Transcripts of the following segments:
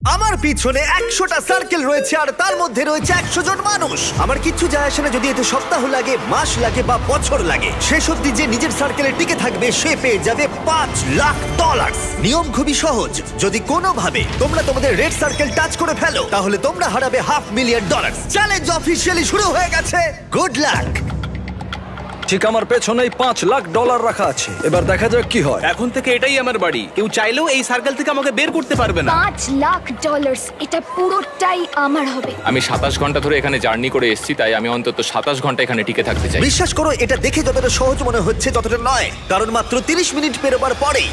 আমার পিছনে 100টা সার্কেল রয়েছে আর তার মধ্যে রয়েছে 100 জন মানুষ। আমার কিচ্ছু যায় আসে না যদি এতে সপ্তাহ লাগে, মাস লাগে বা বছর লাগে। শেষ অবধি যে নিজের সার্কেলে টিকে থাকবে সে পেয়ে যাবে $5,00,000। নিয়ম খুবই সহজ, যদি কোনোভাবে তোমরা তোমাদের রেড সার্কেল টাচ করে ফেলো তাহলে তোমরা হারাবে $500,000। চ্যালেঞ্জ অফিসিয়ালি শুরু হয়ে গেছে। Good luck. ঠিক আমার পেছনেই $5,00,000 রাখা আছে, এবার দেখা যাক কি হয়। এখন থেকে এটাই আমার বাড়ি, কেউ চাইলেও এই সার্কেল থেকে আমাকে বের করতে পারবে না। $5,00,000 এটা পুরোটাই আমার হবে। আমি 27 ঘন্টা ধরে এখানে জার্নি করে এসেছি, তাই আমি অন্তত 27 ঘন্টা এখানে টিকে থাকতে চাই। বিশ্বাস করো, এটা দেখে যতটা সহজ মনে হচ্ছে ততটা নয়, কারণ মাত্র 30 মিনিট পেরোবার পরেই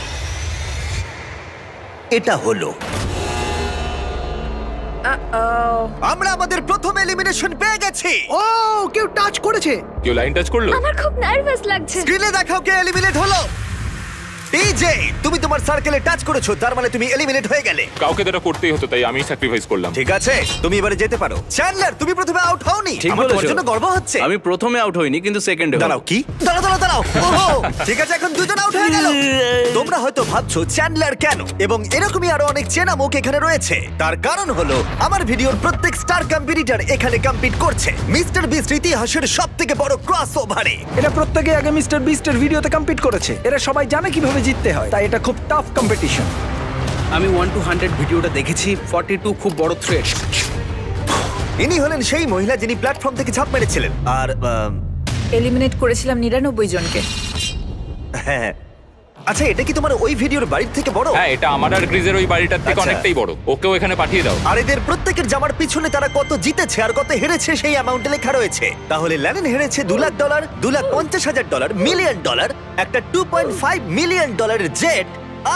এটা হলো। আমরা আমাদের প্রথম এলিমিনেশন পেয়ে গেছি। ও কেউ টাচ করেছে। কেউ লাইন টাচ করলো? আমার খুব নার্ভাস লাগছে। স্ক্রিনে দেখাও কে এলিমিনেট হলো। টিজে, তুমি তোমার সার্কেলে টাচ করেছো, তার মানে তুমি এলিমিনেট হয়ে গেলে। কাউকে তো এটা করতেই হতো, তাই আমি স্যাক্রিফাইস করলাম। ঠিক আছে, তুমি এবারে যেতে পারো। চ্যান্ডলার, তুমি প্রথমে আউট হওনি। ঠিক আমার তোমার বলেছো। জন্য গর্ব হচ্ছে। আমি প্রথমে আউট হইনি, কিন্তু সেকেন্ডে। দাঁড়াও, কি? দাঁড়াও। ওহো, ঠিক আছে, এখন দুজন আউট হয়ে গেল। তোমরা হয়তো ভাবছো চ্যান্ডলার কেন, এবং এরকমই আরো অনেক চেনা মুখ এখানে রয়েছে। তার কারণ হলো আমার ভিডিওর প্রত্যেক স্টার কম্পিটিটর এখানে কম্পিট করছে মিস্টার বিস্ট ইতিহাসের সবথেকে বড় ক্রসওভারে। এরা প্রত্যেকে আগে মিস্টার বিস্টের ভিডিওতে কম্পিট করেছে, এরা সবাই জানে কিভাবে জিততে হয়, তাই এটা খুব টাফ কম্পিটিশন। আমি 1 to 100 ভিডিওটা দেখেছি। 42 খুব বড় থ্রেট। ইনি হলেন সেই মহিলা যিনি প্ল্যাটফর্ম থেকে ঝাঁপ মেরেছিলেন আর এলিমিনেট করেছিলাম 99 জনকে। হ্যাঁ। আচ্ছা, এটা কি তোমার ওই ভিডিওর বাড়ির থেকে বড়? হ্যাঁ, এটা আমার আর গ্রিজের ওই বাড়িটার থেকে আচ্ছা। অনেকটাই বড়। ওকেও এখানে পাঠিয়ে দাও। আর এদের প্রত্যেকের জামার পিছনে তারা কত জিতেছে আর কত হেরেছে সেই অ্যামাউন্টে লেখা রয়েছে। তাহলে ল্যানেন হেরেছে $2,00,000, $2,50,000, $1 মিলিয়ন, একটা $2.5 মিলিয়ন জেট,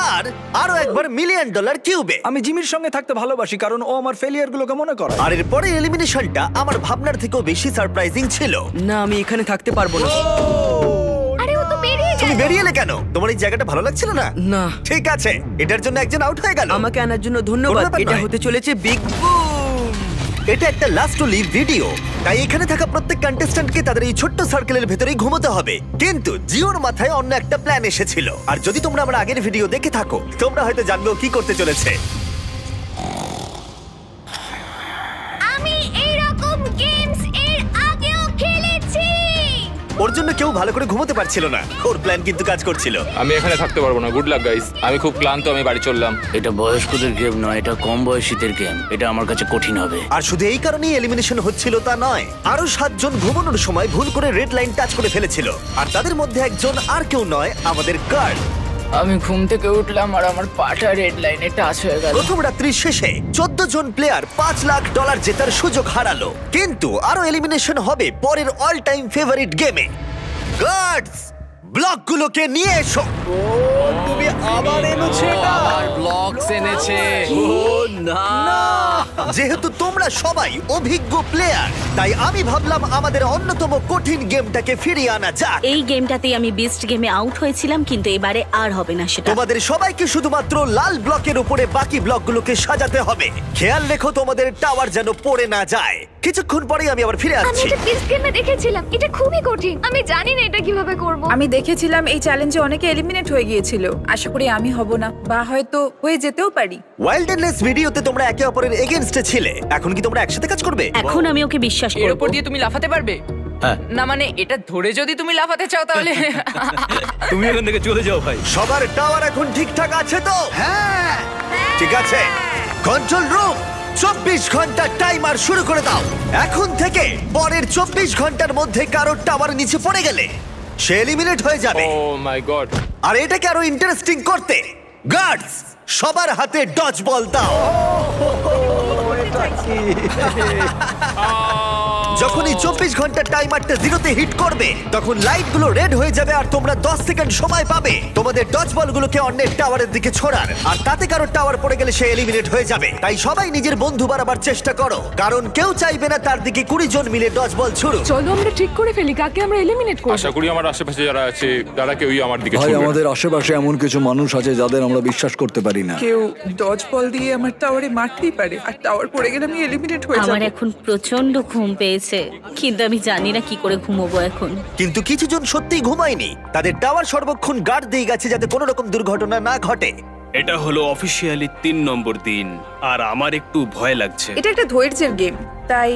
আর আরো একবার $1 মিলিয়ন কিউবে। আমি জিমির সঙ্গে থাকতে ভালোবাসি কারণ ও আমার ফেলিয়ার গুলোকে মনে করে। আর এর পরে এলিমিনেশনটা আমার ভাবনার থেকেও বেশি সারপ্রাইজিং ছিল। না, আমি এখানে থাকতে পারবো না। আরে ও তো বেরিয়ে তুমি গেল। বেরিয়ে এলে কেন? তোমার এই জায়গাটা ভালো লাগছিল না? না। ঠিক আছে, এটার জন্য একজন আউট হয়ে গেল। আমাকে আনার জন্য কোনো ধন্যবাদ। ব্যাপার এটা নয়। হতে চলেছে বিগ বুম। এটা একটা লাস্ট টু লিভ ভিডিও, তাই এখানে থাকা প্রত্যেক কন্টেস্ট্যান্টকে তাদের এই ছোট্ট সার্কেলের ভেতরেই ঘুমোতে হবে। কিন্তু জিওর মাথায় অন্য একটা প্ল্যান এসেছিল, আর যদি তোমরা আমার আগের ভিডিও দেখে থাকো তোমরা হয়তো জানবে ও কি করতে চলেছে। আমি এইরকম গেমস এর আগেও খেলেছি। ওর জন্য কেউ ভালো করে ঘুমোতে পারছিল না, ওর প্ল্যান কিন্তু কাজ করছিল। আমি এখানে থাকতে পারবো না। গুড লাক গাইস, আমি খুব ক্লান্ত, আমি বাড়ি চললাম। এটা বয়স্কদের গেম নয়, এটা কম বয়সীদের গেম। এটা আমার কাছে কঠিন হবে। আর শুধু এই কারণেই এলিমিনেশন হচ্ছিল তা নয়, আরো 7 জন ঘুমানোর সময় ভুল করে রেড লাইন টাচ করে ফেলেছিল, আর তাদের মধ্যে একজন আর কেউ নয়, আমাদের কার্ড। আমি ঘুম থেকে উঠলাম আর আমার পাটা রেড লাইনে টাচ হয়ে গেল। প্রথম রাত্রির শেষে 14 জন প্লেয়ার $5,00,000 জেতার সুযোগ হারালো। কিন্তু আরো এলিমিনেশন হবে পরের অল টাইম ফেভারিট গেমে। গার্ডস, ব্লকগুলোকে নিয়ে এসো। তুমি আবার এনেছো এটা? ব্লকস এনেছে। যেহেতু তোমরা সবাই অভিজ্ঞ প্লেয়ার, তাই আমি ভাবলাম আমাদের অন্যতম কঠিন গেমটাকে ফিরিয়ে আনা যাক। এই গেমটাতেই আমি বেস্ট গেমে আউট হয়েছিলাম, কিন্তু এবারে আর হবে না সেটা। তোমাদের সবাইকে শুধুমাত্র লাল ব্লকের উপরে বাকি ব্লকগুলোকে সাজাতে হবে। খেয়াল রেখো তোমাদের টাওয়ার যেন পড়ে না যায়। কিছুক্ষণ পরেই আমি আবার ফিরে আমি আসছি। এটা বেস্ট গেমে দেখেছিলাম, এটা খুবই কঠিন। আমি জানি না এটা কিভাবে করব। আমি দেখেছিলাম এই চ্যালেঞ্জে অনেকে এলিমিনেট হয়ে গিয়েছিল। আশা করি আমি হব না, বা হয়তো হয়ে যেতেও পারি। ওয়াইল্ডনেস ভিডিওতে তোমরা একে অপরের এগেইনস্টে ছিলে, এখন কি তোমরা একসাথে কাজ করবে? এখন আমি ওকে বিশ্বাস এর করব। উপর দিয়ে তুমি লাফাতে পারবে? না মানে এটা ধরে যদি তুমি লাফাতে চাও তাহলে তুমি এখান থেকে চলে যাও ভাই। সবার টাওয়ার এখন ঠিকঠাক আছে তো? হ্যাঁ, ঠিক আছে। কন্ট্রোল রুম, 24 ঘন্টার টাইমার শুরু করে দাও। এখন থেকে পরের 24 ঘন্টার মধ্যে কারোর টাওয়ার নিচে পড়ে গেলে সে এলিমিনেট হয়ে যাবে। ও মাই গড। আর এটাকে আরো ইন্টারেস্টিং করতে গার্ডস সবার হাতে ডজ বল দাও। যখনই 24 ঘন্টার টাইমারটা জিরোতে হিট করবে তখন লাইটগুলো রেড হয়ে যাবে আর তোমরা 10 সেকেন্ড সময় পাবে তোমাদের ডজ বলগুলোকে অন্যের টাওয়ারের দিকে ছোড়ার, আর তাতে কারো টাওয়ার পড়ে গেলে সে এলিমিনেট হয়ে যাবে। তাই সবাই নিজের বন্ধু বাড়াবার চেষ্টা করো, কারণ কেউ চাইবে না তার দিকে 20 জন মিলে ডজ বল ছুড়ুক। চলো আমরা ঠিক করে ফেলি কাকে আমরা এলিমিনেট করব। আশা করি আমার আশেপাশে যারা আছে তারা কেউই আমার দিকে ভাই, ছুটবে না। আমাদের আশেপাশে এমন কিছু মানুষ আছে যাদের আমরা বিশ্বাস করতে পারি না। কেউ ডজ বল দিয়ে আমার টাওয়ারে মারতেই পারে, আর টাওয়ার পড়ে গেলে আমি এলিমিনেট হয়ে যাব। আমার এখন প্রচন্ড ঘুম পেয়েছে, কিন্তু আমি জানি না কি করে ঘুমোবো এখন। কিন্তু কিছু জন সত্যিই ঘুমায়নি, তাদের টাওয়ার সর্বক্ষণ গার্ড দিয়ে গেছে যাতে কোনো রকম দুর্ঘটনা না ঘটে। এটা হলো অফিসিয়ালি 3 নম্বর দিন আর আমার একটু ভয় লাগছে। এটা একটা ধৈর্যের গেম, তাই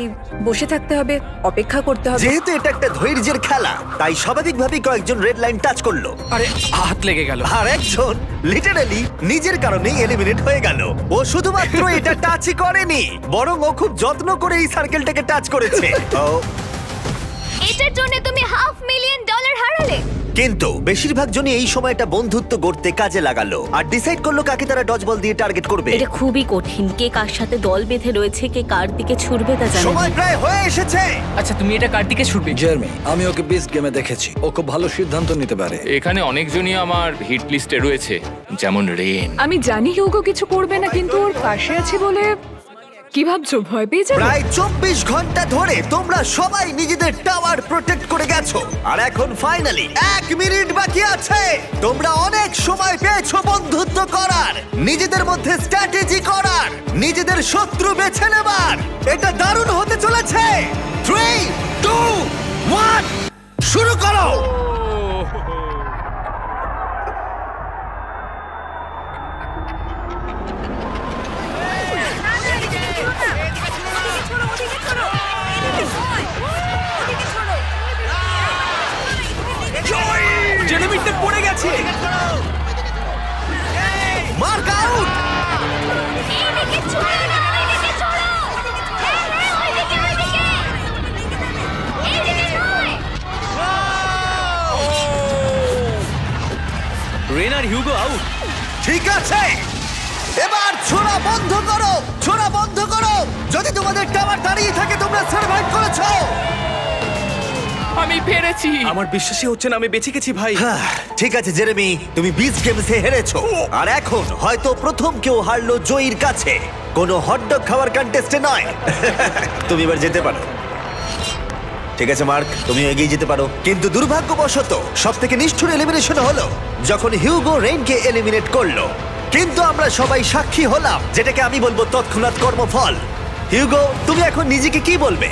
বসে থাকতে হবে, অপেক্ষা করতে হবে। যেহেতু এটা একটা ধৈর্যের খেলা, তাই স্বাভাবিকভাবেই কয়েকজন রেড লাইন টাচ করলো, আরে হাত লেগে গেল। আর একজন লিটারালি নিজের কারণেই এলিমিনেট হয়ে গেল। ও শুধুমাত্র এটা টাচই করেনি, বরং ও খুব যত্ন করে এই সার্কেলটাকে টাচ করেছে। এটার জন্য তুমি $500,000 হারালে। কিন্তু বেশিরভাগ জনই এই সময়টা বন্ধুত্ব গড়তে কাজে লাগালো আর ডিসাইড করলো কাকে তারা ডজ বল দিয়ে টার্গেট করবে। এটা খুবই কঠিন। কে কার সাথে দল বেঁধে রয়েছে, কে কার দিকে ছুটবে তা জানা সময় নেই। প্রায় হয়ে এসেছে। আচ্ছা তুমি এটা কার দিকে ছুটবে? জার্মি, আমি ওকে বিস্ট গেমে দেখেছি, ও খুব ভালো সিদ্ধান্ত নিতে পারে। এখানে অনেকজনই আমার হিট লিস্টে রয়েছে, যেমন রেন। আমি জানি হিউগো কিছু করবে না, কিন্তু ওর পাশে আছে বলে কি ভাবছো, ভয় পেয়ে যাবে? প্রায় 24 ঘন্টা ধরে তোমরা সবাই নিজেদের টাওয়ার প্রোটেক্ট করে গেছো, আর এখন ফাইনালি 1 মিনিট বাকি আছে। তোমরা অনেক সময় পেয়েছো বন্ধুত্ব করার, নিজেদের মধ্যে স্ট্র্যাটেজি করার, নিজেদের শত্রু বেছে নেবার। এটা দারুণ হতে চলেছে। 3, 2, 1 শুরু করো। জেনেমিটে পড়ে গেছে। Mark out. এইদিকে ছড়ো না, এইদিকে ছড়ো। হ্যাঁ, ওইদিকে, ওইদিকে। এইদিকে নয়। রেন আর হিউগো আউট। ঠিক আছে, এবার ছোড়া বন্ধ করো, ছোড়া বন্ধ করো। যদি তোমাদের টাওয়ার দাঁড়িয়ে থাকে তোমরা সার্ভাইভ করেছো। আমি পেরেছি। আমার বিশ্বাসই হচ্ছে না আমি বেঁচে গেছি ভাই। ঠিক আছে জেরেমি, তুমি বিচ গেমসে হেরেছো, আর এখন হয়তো প্রথম কেউ হারলো জয়ীর কাছে, কোনো হটডগ খাওয়ার কন্টেস্টে নয়। তুমি এবার যেতে পারো। ঠিক আছে মার্ক, তুমি এগিয়ে যেতে পারো। কিন্তু দুর্ভাগ্যবশত সবথেকে নিষ্ঠুর এলিমিনেশন হলো যখন হিউগো রেইনকে এলিমিনেট করলো। কিন্তু আমরা সবাই সাক্ষী হলাম, যেটাকে আমি বলবো তৎক্ষণাৎ কর্মফল। হিউগো, তুমি এখন নিজেকে কি বলবে?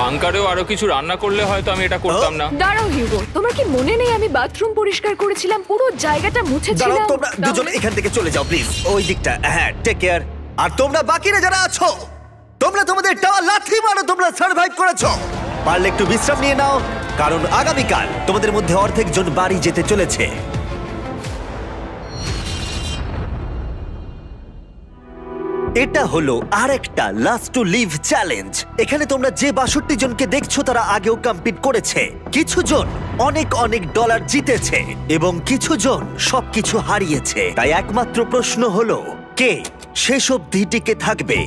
বাংকারেও আরো কিছু রান্না করলে হয়তো আমি এটা করতাম না। দাঁড়াও হিউগো, তোমার কি মনে নেই আমি বাথরুম পরিষ্কার করেছিলাম, পুরো জায়গাটা দাঁড়াও, মুছেছিলাম? তোমরা দুজন এখান থেকে চলে যাও প্লিজ, ওই দিকটা। হ্যাঁ, টেক কেয়ার। আর তোমরা বাকিরা যারা আছো, তোমরা তোমাদের টাওয়ার লাথি মারো, তোমরা সার্ভাইভ করেছো। পারলে একটু বিশ্রাম নিয়ে নাও, কারণ আগামীকাল তোমাদের মধ্যে অর্ধেক জন বাড়ি যেতে চলেছে। এটা হলো আরেকটা লাস্ট টু লিভ চ্যালেঞ্জ। এখানে তোমরা যে 62 জনকে দেখছো তারা আগেও কম্পিট করেছে। কিছু জন অনেক অনেক ডলার জিতেছে এবং কিছু জন সবকিছু হারিয়েছে। তাই একমাত্র প্রশ্ন হলো কে শেষ অবধি টিকে থাকবে।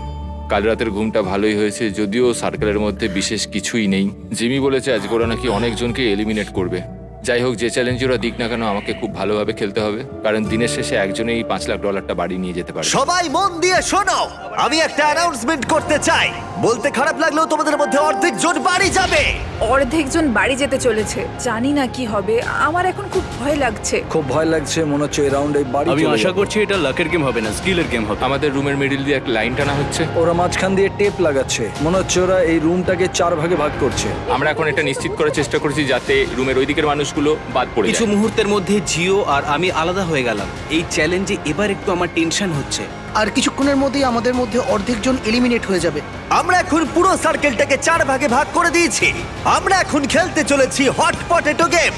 কাল রাতের ঘুমটা ভালোই হয়েছে, যদিও সার্কেলের মধ্যে বিশেষ কিছুই নেই। জিমি বলেছে আজকে ওরা নাকি অনেকজনকে এলিমিনেট করবে। যাই হোক, যে চ্যালেঞ্জ ওরা দিক না কেন, আমাকে খুব ভালোভাবে খেলতে হবে, কারণ দিনের শেষে একজনেই $5 লাখ বাড়ি নিয়ে যেতে পারে। সবাই মন দিয়ে শোনো, আমি একটা অ্যানাউন্সমেন্ট করতে চাই। বলতে খারাপ লাগলেও তোমাদের মধ্যে অর্ধেক জন বাড়ি যাবে। অর্ধেকজন বাড়ি যেতে চলেছে, জানি না কি হবে। আমার এখন খুব ভয় লাগছে। খুব ভয় লাগছে, মনে হচ্ছে এই রাউন্ডে বাড়ি আমি চলে আশা যাবে। করছি এটা লাকের গেম হবে না, স্কিলের গেম হবে। আমাদের রুমের মিডিল দিয়ে একটা লাইন টানা হচ্ছে। ওরা মাঝখান দিয়ে টেপ লাগাচ্ছে, মনে হচ্ছে ওরা এই রুমটাকে 4 ভাগে ভাগ করছে। আমরা এখন এটা নিশ্চিত করার চেষ্টা করছি যাতে রুমের ওই দিকের মানুষগুলো বাদ পড়ে কিছু যায়। মুহূর্তের মধ্যে জিও আর আমি আলাদা হয়ে গেলাম। এই চ্যালেঞ্জে এবার একটু আমার টেনশন হচ্ছে। আর কিছুক্ষণের মধ্যেই আমাদের মধ্যে অর্ধেক জন এলিমিনেট হয়ে যাবে। আমরা এখন পুরো সার্কেলটাকে 4 ভাগে ভাগ করে দিয়েছি। আমরা এখন খেলতে চলেছি হট পটেটো গেম।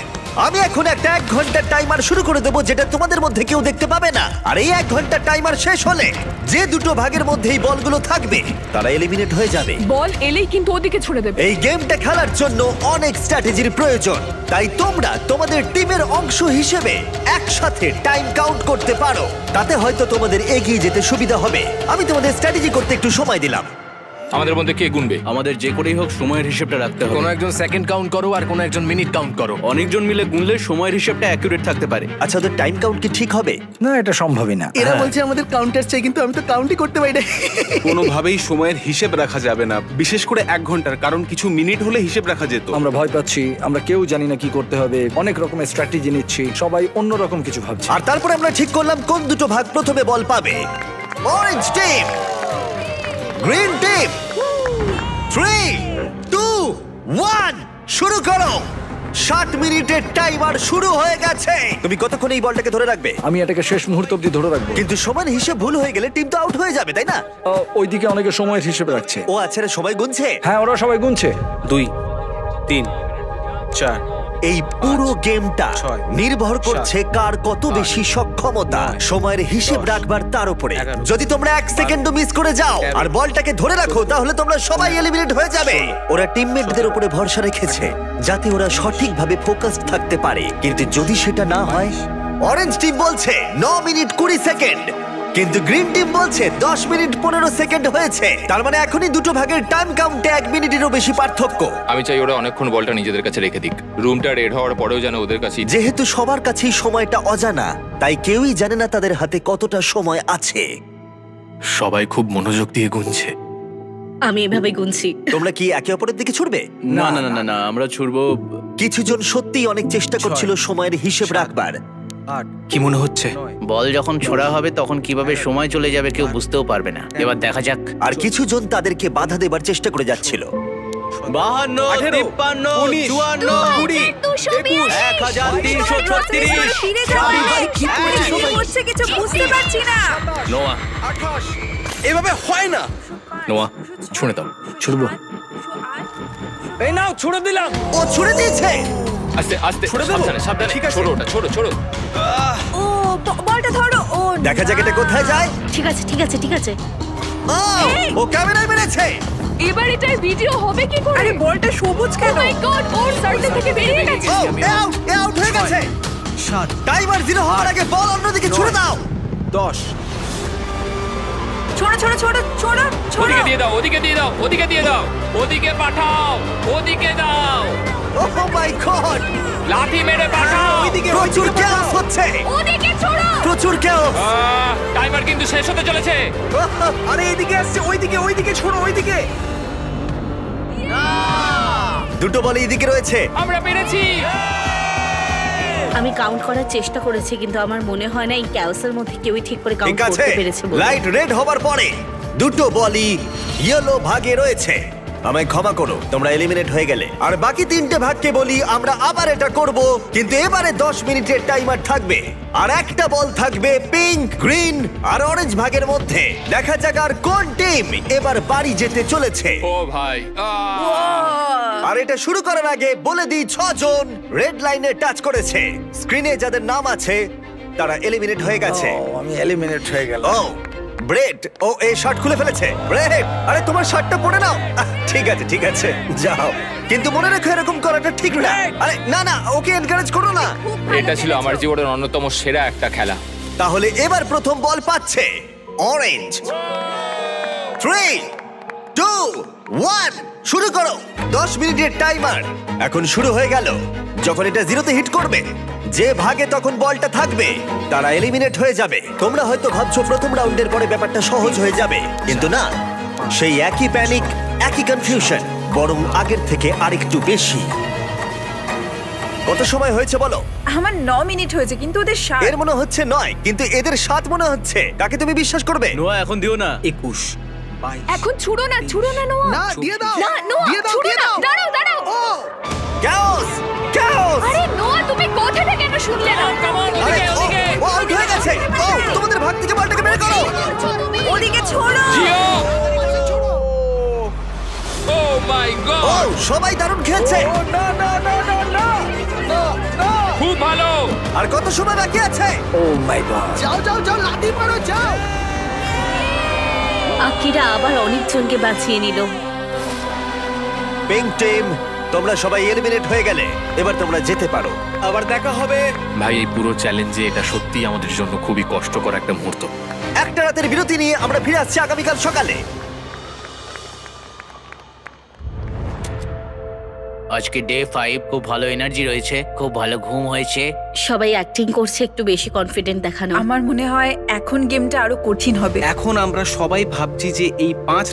আমি এখন একটা 1 ঘন্টার টাইমার শুরু করে দেবো, যেটা তোমাদের মধ্যে কেউ দেখতে পাবে না। আর এই 1 ঘন্টার টাইমার শেষ হলে যে দুটো ভাগের মধ্যে এই বলগুলো থাকবে তারা এলিমিনেট হয়ে যাবে। বল এলেই কিন্তু ওদিকে ছুড়ে দেবে। এই গেমটা খেলার জন্য অনেক স্ট্র্যাটেজির প্রয়োজন, তাই তোমরা তোমাদের টিমের অংশ হিসেবে একসাথে টাইম কাউন্ট করতে পারো। তাতে হয়তো তোমাদের এগিয়ে যেতে সুবিধা হবে। আমি তোমাদের স্ট্র্যাটেজি করতে একটু সময় দিলাম। আমাদের মধ্যে কে গুনবে? আমাদের যে করেই হোক সময়ের হিসেবটা রাখতে হবে। কোনো একজন সেকেন্ড কাউন্ট করো আর কোনো একজন মিনিট কাউন্ট করো। অনেকজন মিলে গুনলে সময়ের হিসেবটা অ্যাকুরেট থাকতে পারে। আচ্ছা, ওদের টাইম কাউন্ট কি ঠিক হবে? না, এটা সম্ভবই না। এরা বলছে আমাদের কাউন্টার চাই, কিন্তু আমি তো কাউন্টই করতে পারি না। কোনোভাবেই সময়ের হিসেব রাখা যাবে না, বিশেষ করে 1 ঘন্টার, কারণ কিছু মিনিট হলে হিসেব রাখা যেত। আমরা ভয় পাচ্ছি, আমরা কেউ জানি না কি করতে হবে। অনেক রকমের স্ট্র্যাটেজি নিচ্ছি, সবাই অন্য রকম কিছু ভাবছে। আর তারপরে আমরা ঠিক করলাম কোন দুটো ভাগ প্রথমে বল পাবে। Orange team, green team. 3, 2, 1 শুরু করো। 60 মিনিটের টাইমার শুরু হয়ে গেছে। তুমি কতক্ষণ এই বলটাকে ধরে রাখবে? আমি এটাকে শেষ মুহূর্ত অব্দি ধরে রাখবো। কিন্তু সমান হিসেব ভুল হয়ে গেলে টিম তো আউট হয়ে যাবে, তাই না? ওইদিকে অনেকে সময়ের হিসেবে রাখছে। ও আচ্ছা, রে, সবাই গুনছে? হ্যাঁ, ওরা সবাই গুনছে। 2 3 4। এই পুরো গেমটা 6, নির্ভর করছে কার কত বেশি সক্ষমতা সময়ের হিসেব রাখবার তার উপরে। যদি তোমরা 1 সেকেন্ডও মিস করে যাও আর বলটাকে ধরে রাখো তাহলে তোমরা সবাই এলিমিনেট হয়ে যাবে। ওরা টিমমেটদের উপরে ভরসা রেখেছে যাতে ওরা সঠিকভাবে ফোকাসড থাকতে পারে, কিন্তু যদি সেটা না হয়? অরেঞ্জ টিম বলছে 9 মিনিট 20 সেকেন্ড, কিন্তু গ্রিন টিম বলছে 10 মিনিট 15 সেকেন্ড হয়েছে। তার মানে এখনই দুটো ভাগের টাইম কাউন্টে 1 মিনিটেরও বেশি পার্থক্য। আমি চাই ওরা অনেকক্ষণ বলটা নিজেদের কাছে রেখে দিক, রুমটা রেড হওয়ার পরেও যেন ওদের কাছে। যেহেতু সবার কাছেই সময়টা অজানা, তাই কেউই জানে না তাদের হাতে কতটা সময় আছে। সবাই খুব মনোযোগ দিয়ে গুনছে। আমি এভাবে গুনছি। তোমরা কি একে অপরের দিকে ছুটবে? না না না না না, আমরা ছুড়বো। কিছু জন সত্যিই অনেক চেষ্টা করছিল সময়ের হিসেব রাখবার। 8। কি মনে হচ্ছে? বল যখন ছোড়া হবে তখন কিভাবে সময় চলে যাবে কেউ বুঝতেও পারবে না। এবার দেখা যাক। আর কিছু জন তাদেরকে বাধা দেবার চেষ্টা করে যাচ্ছিল। 52, 53, 54, 20, 1336। ফিরে যাও। কি করে শুরু হচ্ছে কিছু বুঝতে পারছি না। নোয়া, এভাবে হয় না। নোয়া, ছুঁড়ে দাও। ছুড়বো। এই নাও, ছুড়ে দিলাম। ও ছুড়ে দিয়েছে। আস্তে আস্তে, সাবধানে সাবধানে। ছোড়ো ওটা, ছোড়ো ছোড়ো। ও বলটা ধরো। ও দেখা যাক এটা কোথায় যায়। ঠিক আছে ঠিক আছে ঠিক আছে। ও ক্যামেরায় মেরেছে। এবার এটার ভিডিও হবে কি করে? আরে বলটা সবুজ ও কেন? মাই গড, ওর সার্কেল থেকে বেরিয়ে গেছে। ও আউট হয়ে গেছে। 7 টাইমার 0 হওয়ার আগে বল অন্যদিকে ছুড়ে দাও। 10। ছোড়ো ছোড়ো ছোড়ো ছোড়ো ছোড়ো। ওদিকে দিয়ে দাও, ওদিকে দিয়ে দাও, ওদিকে দিয়ে দাও, ওদিকে পাঠাও, ওদিকে দাও। ও মাই গড, লাঠি মেরে পাঠাও। প্রচুর chaos হচ্ছে। ওদিকে ছোড়ো। প্রচুর chaos। টাইমার কিন্তু শেষ হতে চলেছে। আরে এইদিকে আসছে, ওইদিকে ছোড়ো, ওইদিকে। দুটো বল এইদিকে রয়েছে। আমরা পেরেছি। আমি কাউন্ট করার চেষ্টা করেছি, কিন্তু আমার মনে হয় না এই ক্যাওসের মধ্যে কেউই ঠিক করে কাউন্ট ঠিক আছে, করতে পেরেছে বলে। লাইট রেড হবার পরে দুটো বলই ইয়েলো ভাগে রয়েছে। আমায় ক্ষমা করো, তোমরা এলিমিনেট হয়ে গেলে। আর বাকি 3টে ভাগকে বলি আমরা আবার এটা করব, কিন্তু এবারে 10 মিনিটের টাইমার থাকবে। আর একটা বল থাকবে পিঙ্ক, গ্রিন আর অরেঞ্জ ভাগের মধ্যে। দেখা যাক আর কোন টিম এবার বাড়ি যেতে চলেছে। ও ভাই, আর এটা শুরু করার আগে বলে দিই 6 জন রেড লাইনে টাচ করেছে। স্ক্রিনে যাদের নাম আছে তারা এলিমিনেট হয়ে গেছে। আমি এলিমিনেট হয়ে গেলাম। ও ব্রেড, ও এই শার্ট খুলে ফেলেছে। ব্রেড, আরে তোমার শার্টটা পরে নাও। ঠিক আছে ঠিক আছে, যাও, কিন্তু মনে রেখো এরকম করাটা ঠিক না। আরে না না, ওকে এনকারেজ করো না। এটা ছিল আমার জীবনের অন্যতম সেরা একটা খেলা। তাহলে এবার প্রথম বল পাচ্ছে অরেঞ্জ। 3 2 1 শুরু করো। 10 মিনিটের টাইমার এখন শুরু হয়ে গেল। যখন এটা 0-তে হিট করবে, যে ভাগে তখন বলটা থাকবে তারা এলিমিনেট হয়ে যাবে। তোমরা হয়তো ভাবছো প্রথম রাউন্ডের পরে ব্যাপারটা সহজ হয়ে যাবে, কিন্তু না, সেই একই প্যানিক, একই কনফিউশন, বরং আগের থেকে আরেকটু বেশি। কত সময় হয়েছে বলো? আমার 9 মিনিট হয়েছে, কিন্তু ওদের 7। এর মনে হচ্ছে 9, কিন্তু এদের 7 মনে হচ্ছে। কাকে তুমি বিশ্বাস করবে? নোয়া, এখন দিও না। 21 এখন ছুড়ো না নোয়া। না, দিয়ে দাও। না নোয়া, দিয়ে দাও, ছুড়ো দিয়ে না। দাও। দাঁড়াও দাঁড়াও। chaos chaos। আরে নোয়া, তুমি কোথা থেকে এটা শুনলে না? আরে ও আউট হয়ে গেছে। ও তোমাদের ভাগ থেকে বলটাকে বের করো। ওদিকে ছোড়ো। জিও, ও মাই ও গড, সবাই দারুণ খেলছে। না না না না না না না। খুব ভালো। আর কত সময় বাকি আছে? ও মাই গড। যাও যাও যাও, লাথি মারো, যাও। আকিরা আবার অনেকজনকে বাঁচিয়ে নিল। পিঙ্ক টিম, তোমরা সবাই এলিমিনেট হয়ে গেলে। এবার তোমরা যেতে পারো। আবার দেখা হবে। ভাই, এই পুরো চ্যালেঞ্জে এটা সত্যি আমাদের জন্য খুবই কষ্টকর একটা মুহূর্ত। একটা রাতের বিরতি নিয়ে আমরা ফিরে আসছি আগামীকাল সকালে। আজকে ডে 5, খুব ভালো এনার্জি রয়েছে, খুব ভালো ঘুম হয়েছে। সবাই অ্যাক্টিং করছে একটু বেশি কনফিডেন্ট দেখানো। আমার মনে হয় এখন গেমটা আরো কঠিন হবে। এখন আমরা সবাই ভাবছি যে এই $5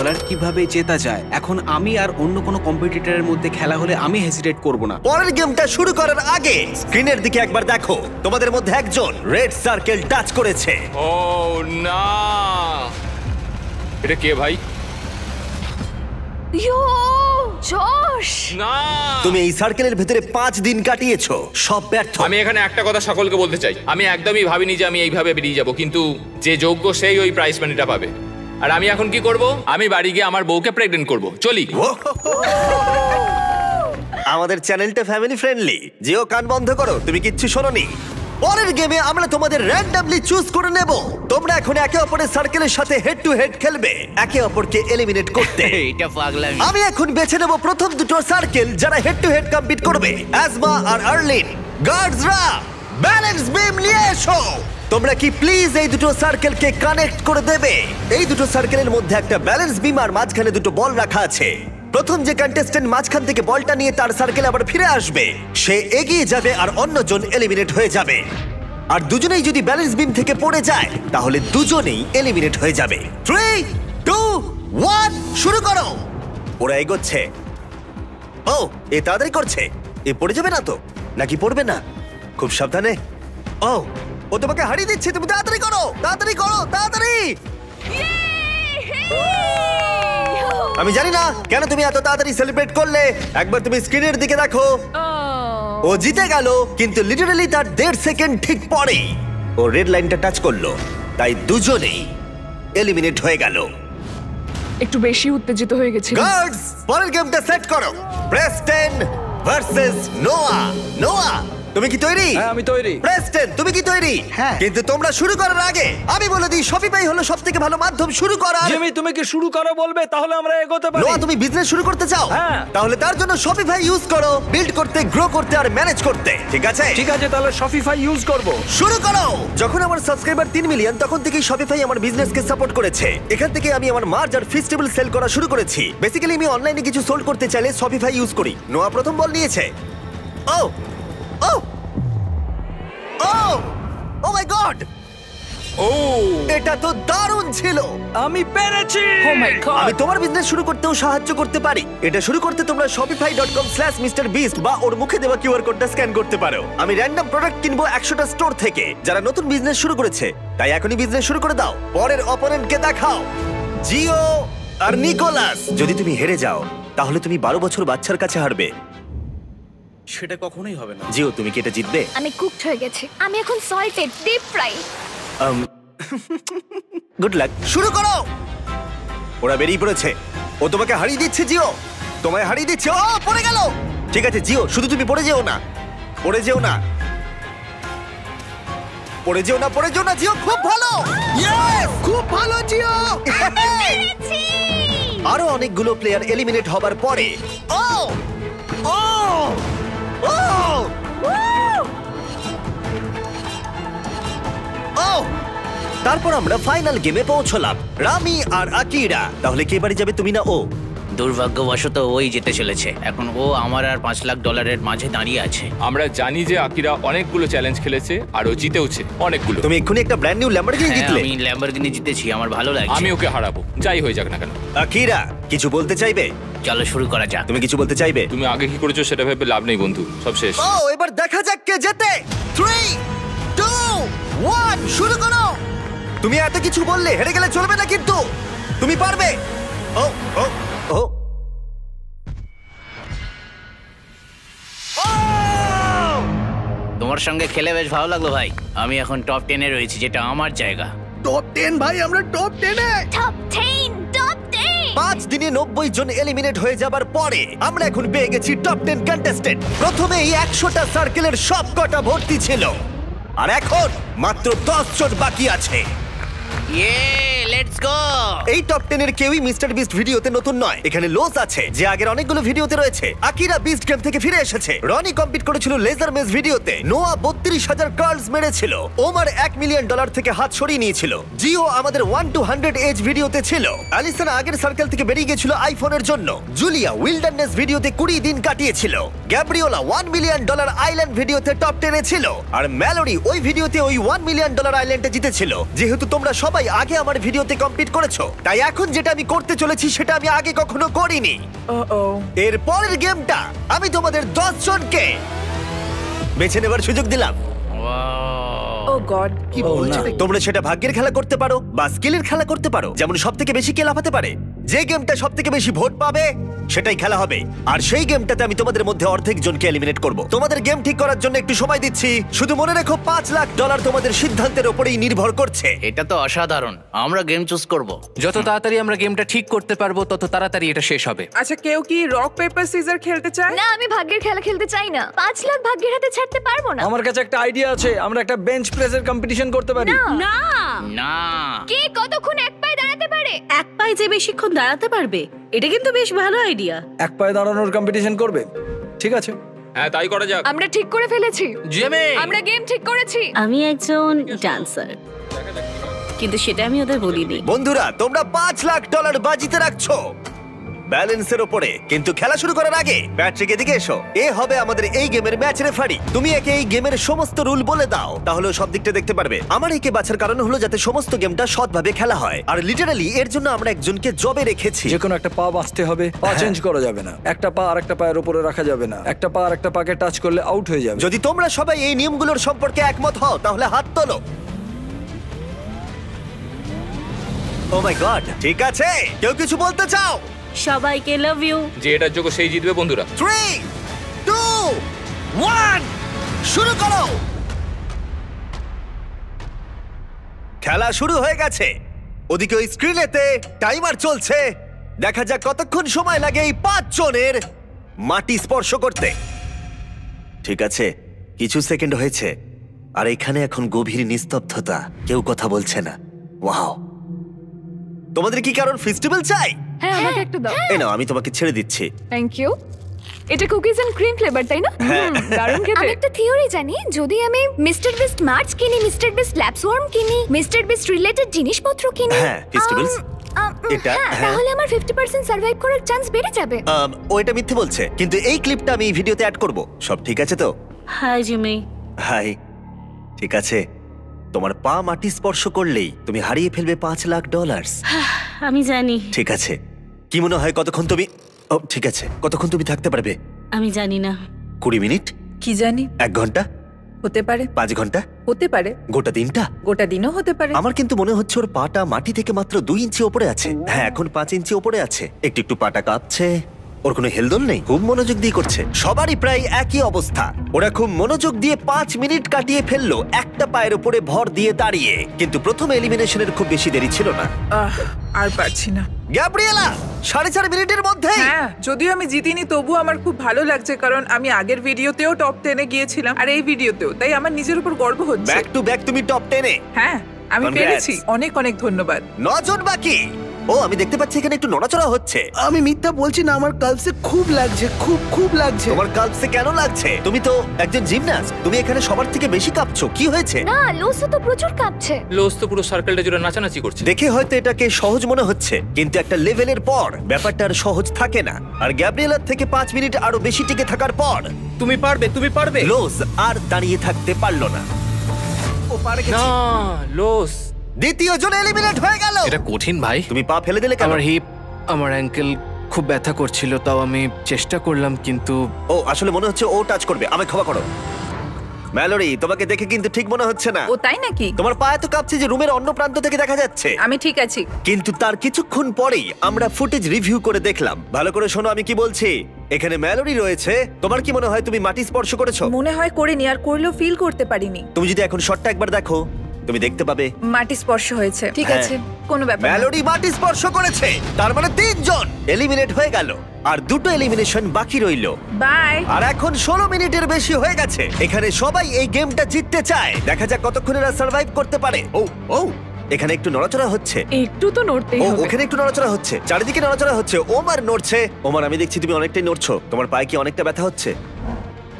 লাখ কিভাবে জেতা যায়। এখন আমি আর অন্য কোনো কম্পিটিটরের মধ্যে খেলা হলে আমি হেজিটেট করব না। পরের গেমটা শুরু করার আগে স্ক্রিনের দিকে একবার দেখো। তোমাদের মধ্যে একজন রেড সার্কেল টাচ করেছে। ও না, এটা কে ভাই? ইয়ো জশ! না তুমি এই সার্কেলের ভেতরে 5 দিন কাটিয়েছো, সব ব্যর্থ। আমি এখানে একটা কথা সকলকে বলতে চাই, আমি একদমই ভাবিনি যে আমি এইভাবে বেরিয়ে যাব, কিন্তু যে যোগ্য সেই ওই প্রাইজ মানিটা পাবে। আর আমি এখন কি করব? আমি বাড়ি গিয়ে আমার বউকে প্রেগনেন্ট করব। চলি। আমাদের চ্যানেলটা ফ্যামিলি ফ্রেন্ডলি। জিও, কান বন্ধ করো, তুমি কিচ্ছু শোনোনি। পরের গেমে আমরা তোমাদের র্যান্ডমলি চুজ করে নেব। তোমরা এখন একে অপরের সার্কেলের সাথে হেড টু হেড খেলবে, একে অপরকে এলিমিনেট করতে। এটা পাগলামি। আমি এখন বেছে নেব প্রথম দুটো সার্কেল যারা হেড টু হেড কম্পিট করবে, অ্যাজমা আর আর্লিন। গার্ডসরা, ব্যালেন্স বিম নিয়ে এসো। তোমরা কি প্লিজ এই দুটো সার্কেলকে কানেক্ট করে দেবে? এই দুটো সার্কেলের মধ্যে একটা ব্যালেন্স বিম আর মাঝখানে দুটো বল রাখা আছে। প্রথম যে কন্টেস্ট্যান্ট মাঝখান থেকে বলটা নিয়ে তার সার্কেল আবার ফিরে আসবে, সে এগিয়ে যাবে আর অন্যজন এলিমিনেট হয়ে যাবে। আর দুজনেই যদি ব্যালেন্স বিম থেকে পড়ে যায় তাহলে দুজনেই এলিমিনেট হয়ে যাবে। 3, 2, 1 শুরু করো। ওরা এগোচ্ছে। ও, এ তাড়াতাড়ি করছে। এ পড়ে যাবে না তো? নাকি পড়বে না? খুব সাবধানে। ও, ও তোমাকে হারিয়ে দিচ্ছে। তুমি তাড়াতাড়ি করো, তাড়াতাড়ি করো, তাড়াতাড়ি। আমি জানি না কেন তুমি এত তাড়াতাড়ি সেলিব্রেট করলে। একবার তুমি স্ক্রিনের দিকে দেখো। ও জিতে গেল, কিন্তু লিটারালি তার 1.5 সেকেন্ড ঠিক পরেই ও রেড লাইনটা টাচ করলো, তাই দুজনেই এলিমিনেট হয়ে গেল। একটু বেশি উত্তেজিত হয়ে গেছি। গার্ডস, পরের গেমটা সেট করো। প্রেস্টন ভার্সেস নোয়া। নোয়া, তুমি কি তৈরি? হ্যাঁ, আমি তৈরি। প্রেস্টন, তুমি কি তৈরি? হ্যাঁ। কিন্তু তোমরা শুরু করার আগে আমি বলে দিই, শপিফাই হলো সবথেকে ভালো মাধ্যম শুরু করার। জিমি, তুমি কি শুরু করো বলবে? তাহলে আমরা এগোতে পারি। নোয়া, তুমি বিজনেস শুরু করতে চাও? হ্যাঁ। তাহলে তার জন্য শপিফাই ইউজ করো, বিল্ড করতে, গ্রো করতে আর ম্যানেজ করতে। ঠিক আছে? ঠিক আছে, তাহলে শপিফাই ইউজ করব। শুরু করো। যখন আমার সাবস্ক্রাইবার 3 মিলিয়ন, তখন থেকেই শপিফাই আমার বিজনেসকে সাপোর্ট করেছে। এখান থেকে আমি আমার মার্জ আর ফেস্টিভ্যাল সেল করা শুরু করেছি। বেসিক্যালি আমি অনলাইনে কিছু সোল্ড করতে চাইলে শপিফাই ইউজ করি। নোয়া প্রথম বল নিয়েছে। ও ও ও ও মাই গড! ও, এটা তো দারুণ ছিল। আমি পেরেছি। Oh my God! আমি তোমার বিজনেস শুরু করতেও সাহায্য করতে পারি। এটা শুরু করতে তোমরা shopify.com/mrbeast বা ওর মুখে দেওয়া কিউআর কোডটা স্ক্যান করতে পারো। আমি র্যান্ডম প্রোডাক্ট কিনবো 100টা স্টোর থেকে যারা নতুন বিজনেস শুরু করেছে, তাই এখনই বিজনেস শুরু করে দাও। পরের অপোনেন্টকে দেখাও, জিও আর নিকোলাস। যদি তুমি হেরে যাও তাহলে তুমি 12 বছর বাচ্চার কাছে হারবে। সেটা কখনোই হবে না। জিও, তুমি কি এটা জিতবে? আমি কুকড হয়ে গেছি। আমি এখন salted deep fry. Good luck. শুরু করো। ওরা বেরিয়ে পড়েছে। ও তোমাকে হারিয়ে দিচ্ছে জিও, তোমায় হারিয়ে দিচ্ছে। ও, পড়ে গেল। ঠিক আছে জিও, শুধু তুমি পড়ে যেও না, পড়ে যেও না, পড়ে যেও না, পড়ে যেও না। জিও খুব ভালো। ইয়েস, খুব ভালো জিও। আরো অনেকগুলো প্লেয়ার এলিমিনেট হবার পরে ও ও ও ও তারপর আমরা ফাইনাল গেমে পৌঁছলাম, রামি আর আকিরা। তাহলে কে বাড়ি যাবে, তুমি না ও? দুর্ভাগ্যবশত ওই যেতে চলেছে। এখন ও আমার আর $5 লাখ মাঝে দাঁড়িয়ে আছে। আমরা জানি যে আকিরা অনেকগুলো চ্যালেঞ্জ খেলেছে আর ও জিতেওছে অনেকগুলো। তুমি এক্ষুনি একটা ব্র্যান্ড নিউ ল্যাম্বরগিনি হ্যাঁ, জিতলে। আমি ল্যাম্বরগিনি জিতেছি, আমার ভালো লাগছে। আমি ওকে হারাবো, যাই হয়ে যাক না কেন। আকিরা, কিছু বলতে চাইবে? চলো শুরু করা যাক। তুমি কিছু বলতে চাইবে? তুমি আগে কি করেছো সেটা ভেবে লাভ নেই বন্ধু, সব শেষ। ও, এবার দেখা যাক কে জেতে। 3, 2, 1 শুরু করো। তুমি এত কিছু বললে হেরে গেলে চলবে না, কিন্তু তুমি পারবে। ও ও ও তোমার সঙ্গে খেলে বেশ ভালো লাগলো ভাই। আমি এখন টপ 10-এ রয়েছি, যেটা আমার জায়গা। টপ 10 ভাই, আমরা টপ 10-এ। Top 10, top 10। 5 দিনে 90 জন এলিমিনেট হয়ে যাবার পরে আমরা এখন পেয়ে গেছি টপ 10 কন্টেস্টেন্ট। প্রথমেই 100টা সার্কেলের সব কটা ভর্তি ছিল, আর এখন মাত্র 10 জন বাকি আছে। ইয়ে, লেটস গো। এই টপ 10 এর কেউই মিস্টার বিস্ট ভিডিওতে নতুন নয়। এখানে লোস আছে যে আগের অনেকগুলো ভিডিওতে রয়েছে। আকিরা বিস্ট গেম থেকে ফিরে এসেছে। রনি কম্পিট করেছিল লেজার মেজ ভিডিওতে। নোয়া 32,000 কার্লস মেরেছিল। ওমার $1 মিলিয়ন থেকে হাত সরিয়ে নিয়েছিল। জিও আমাদের 1 to 100 এজ ভিডিওতে ছিল। অ্যালিসন আগের সার্কেল থেকে বেরিয়ে গেছিল আইফোনের জন্য। জুলিয়া উইল্ডারনেস ভিডিওতে 20 দিন কাটিয়েছিল। গ্যাব্রিওলা $1 মিলিয়ন আইল্যান্ড ভিডিওতে টপ 10 এ ছিল। আর ম্যালোরি ওই ভিডিওতে ওই $1 মিলিয়ন আইল্যান্ডে জিতেছিল। যেহেতু তোমরা সবাই আগে আমার ভিডিওতে কম্পিট করেছো, তাই এখন যেটা আমি করতে চলেছি সেটা আমি আগে কখনো করিনি। এর পরের গেমটা আমি তোমাদের 10 জনকে বেছে নেবার সুযোগ দিলাম। ও গড, কি বলছো? তোমরা সেটা ভাগ্যের খেলা করতে পারো বা স্কিলের খেলা করতে পারো, যেমন সব থেকে বেশি কে লাফাতে পারে। যে গেমটা সব থেকে বেশি ভোট পাবে সেটাই খেলা হবে। আর সেই গেমটাতে আমি তোমাদের মধ্যে অর্ধেক জনকে এলিমিনেট করব। তোমাদের গেম ঠিক করার জন্য একটু সময় দিচ্ছি। শুধু মনে রেখো $5 লাখ তোমাদের সিদ্ধান্তের উপরেই নির্ভর করছে। এটা তো অসাধারণ। আমরা গেম চুজ করব। যত তাড়াতাড়ি আমরা গেমটা ঠিক করতে পারবো তত তাড়াতাড়ি এটা শেষ হবে। আচ্ছা, কেউ কি রক পেপার সিজার খেলতে চায়? না, আমি ভাগ্যের খেলা খেলতে চাই না। 5 লাখ ভাগ্যের হাতে ছাড়তে পারবো না। আমার কাছে একটা আইডিয়া আছে, আমরা একটা বেঞ্চ প্রেসের কম্পিটিশন করতে পারি। না, না, কে কতক্ষণ এক পায়ে দাঁড়াতে পারে? এক পায়ে যে বেশিক্ষণ দাঁড়াতে পারবে, এটা কিন্তু বেশ ভালো আইডিয়া। এক পায়ে দাঁড়ানোর কম্পিটিশন করবে? ঠিক আছে, হ্যাঁ তাই করা যাক। আমরা ঠিক করে ফেলেছি। জিমি, আমরা গেম ঠিক করেছি। আমি একজন ডান্সার, কিন্তু সেটা আমি ওদের বলিনি। বন্ধুরা, তোমরা $5 লাখ বাজিতে রাখছো ব্যালেন্সের উপরে। কিন্তু খেলা শুরু করার আগে প্যাট্রিক এদিকে এসো। এ হবে আমাদের এই গেমের ম্যাচ রেফারি। তুমি একে এই গেমের সমস্ত রুল বলে দাও, তাহলে ও সব দিকটা দেখতে পারবে। আমার একে বাছার কারণ হলো যাতে সমস্ত গেমটা সৎভাবে খেলা হয়। আর লিটারালি এর জন্য আমরা একজনকে জবে রেখেছি। যে কোনো একটা পা বাঁচতে হবে, পা চেঞ্জ করা যাবে না। একটা পা আর একটা পায়ের উপরে রাখা যাবে না। একটা পা আর একটা পাকে টাচ করলে আউট হয়ে যাবে। যদি তোমরা সবাই এই নিয়মগুলোর সম্পর্কে একমত হও তাহলে হাত তোলো। ও মাই গড, ঠিক আছে, কেউ কিছু বলতে চাও? সবাইকে লাভ ইউ। যে এটার যোগ্য সেই জিতবে বন্ধুরা। 3, 2, 1 শুরু করো। খেলা শুরু হয়ে গেছে। ওদিকে ওই স্ক্রিনেতে টাইমার চলছে। দেখা যাক কতক্ষণ সময় লাগে এই 5 জনের মাটি স্পর্শ করতে। ঠিক আছে, কিছু সেকেন্ড হয়েছে আর এখানে এখন গভীর নিস্তব্ধতা। কেউ কথা বলছে না। ওয়াও, তোমাদের কি কারণ ফেস্টিভ্যাল চাই? হ্যাঁ, আমাকে একটু দাও। এই নাও, আমি তোমাকে ছেড়ে দিচ্ছি। Thank you. এটা কুকিজ এন্ড ক্রিম ফ্লেভার, তাই না? দারুণ খেতে। আমি একটা থিওরি জানি, যদি আমি মিস্টার বিস্ট মার্চ কিনি, মিস্টার বিস্ট ল্যাপসওয়ার্ম কিনি, মিস্টার বিস্ট রিলেটেড জিনিসপত্র কিনি, হ্যাঁ, festivals, এটা, হ্যাঁ, হ্যাঁ। তাহলে আমার 50% সার্ভাইভ করার চান্স বেড়ে যাবে। ও এটা মিথ্যে বলছে, কিন্তু এই ক্লিপটা আমি এই ভিডিওতে অ্যাড করব। সব ঠিক আছে তো? Hi Jimmy. হাই। ঠিক আছে, তোমার পা মাটি স্পর্শ করলেই তুমি হারিয়ে ফেলবে $5 লাখ। আমি জানি। ঠিক আছে, কি মনে হয় কতক্ষণ তুমি ঠিক আছে, কতক্ষণ তুমি থাকতে পারবে? আমি জানি না। 20 মিনিট? কি জানি, 1 ঘন্টা? হতে পারে। 5 ঘন্টা? হতে পারে। গোটা দিনটা? গোটা দিনও হতে পারে। আমার কিন্তু মনে হচ্ছে ওর পাটা মাটি থেকে মাত্র 2 ইঞ্চি ওপরে আছে। হ্যাঁ, এখন 5 ইঞ্চি ওপরে আছে। একটু একটু পাটা কাঁপছে। ওর কোনো হেলদোল নেই, খুব মনোযোগ দিয়ে করছে। সবারই প্রায় একই অবস্থা। ওরা খুব মনোযোগ দিয়ে 5 মিনিট কাটিয়ে ফেললো একটা পায়ের উপরে ভর দিয়ে দাঁড়িয়ে। কিন্তু প্রথম এলিমিনেশনের খুব বেশি দেরি ছিল না। আর পারছি না। গ্যাব্রিয়েলা 4.5 মিনিটের মধ্যে। হ্যাঁ, যদিও আমি জিতিনি তবু আমার খুব ভালো লাগছে, কারণ আমি আগের ভিডিওতেও টপ 10-এ গিয়েছিলাম আর এই ভিডিওতেও, তাই আমার নিজের উপর গর্ব হচ্ছে। ব্যাক টু ব্যাক তুমি টপ 10-এ। হ্যাঁ, আমি Congrats. পেরেছি। অনেক অনেক ধন্যবাদ। 9 জন বাকি। ও, আমি দেখতে পাচ্ছি এখানে একটু নড়াচড়া হচ্ছে। আমি মিথ্যা বলছি না, আমার কালসে খুব লাগছে, খুব লাগছে। তোমার কালসে কেন লাগছে? তুমি তো একজন জিমন্যাস্ট, তুমি এখানে সবার থেকে বেশি কাঁপছো। কি হয়েছে? না, লোসো তো প্রচুর কাঁপছে। লোস তো পুরো সার্কেলটা জুড়ে নাচানাচি করছে। দেখে হয়তো এটাকে সহজ মনে হচ্ছে, কিন্তু একটা লেভেলের পর ব্যাপারটা আর সহজ থাকে না। আর গ্যাব্রিয়েলার থেকে 5 মিনিট আরো বেশি টিকে থাকার পর তুমি পারবে, তুমি পারবে। লোজ আর দাঁড়িয়ে থাকতে পারলো না। ও পারে গেছে। না, লোস। দ্বিতীয় জন এলিমিনেট হয়ে গেল। এটা কঠিন ভাই। তুমি পা ফেলে দিলে কেন? আমার হিপ, আমার অ্যাঙ্কেল খুব ব্যথা করছিল, তাও আমি চেষ্টা করলাম, কিন্তু ও, আসলে মনে হচ্ছে ও টাচ করবে। আমায় ক্ষমা করো। ম্যালোরি, তোমাকে দেখে কিন্তু ঠিক মনে হচ্ছে না। ও তাই নাকি? তোমার পা এত কাঁপছে যে রুমের অন্য প্রান্ত থেকে দেখা যাচ্ছে। আমি ঠিক আছি। কিন্তু তার কিছুক্ষণ পরেই আমরা ফুটেজ রিভিউ করে দেখলাম। ভালো করে শোনো আমি কি বলছি। এখানে ম্যালোরি রয়েছে। তোমার কি মনে হয় তুমি মাটি স্পর্শ করেছো? মনে হয় করিনি, আর করলেও ফিল করতে পারিনি। তুমি যদি এখন শটটা একবার দেখো, তুমি দেখতে পাবে মাটি স্পর্শ হয়েছে। ঠিক হ্যাঁ। আছে, কোনো ব্যাপার না। ম্যালোরি মাটি স্পর্শ করেছে। তার মানে 3 জন এলিমিনেট হয়ে গেল আর 2টো এলিমিনেশন বাকি রইলো। বাই। আর এখন 16 মিনিটের বেশি হয়ে গেছে। এখানে সবাই এই গেমটা জিততে চায়। দেখা যাক কতক্ষণ এরা সার্ভাইভ করতে পারে। ও, এখানে একটু নড়াচড়া হচ্ছে। একটু তো নড়তেই ও, হবে। ওখানে একটু নড়াচড়া হচ্ছে। চারিদিকে নড়াচড়া হচ্ছে। ওমার নড়ছে। ওমার, আমি দেখছি তুমি অনেকটাই নড়ছো। তোমার পায়ে কি অনেকটা ব্যথা হচ্ছে?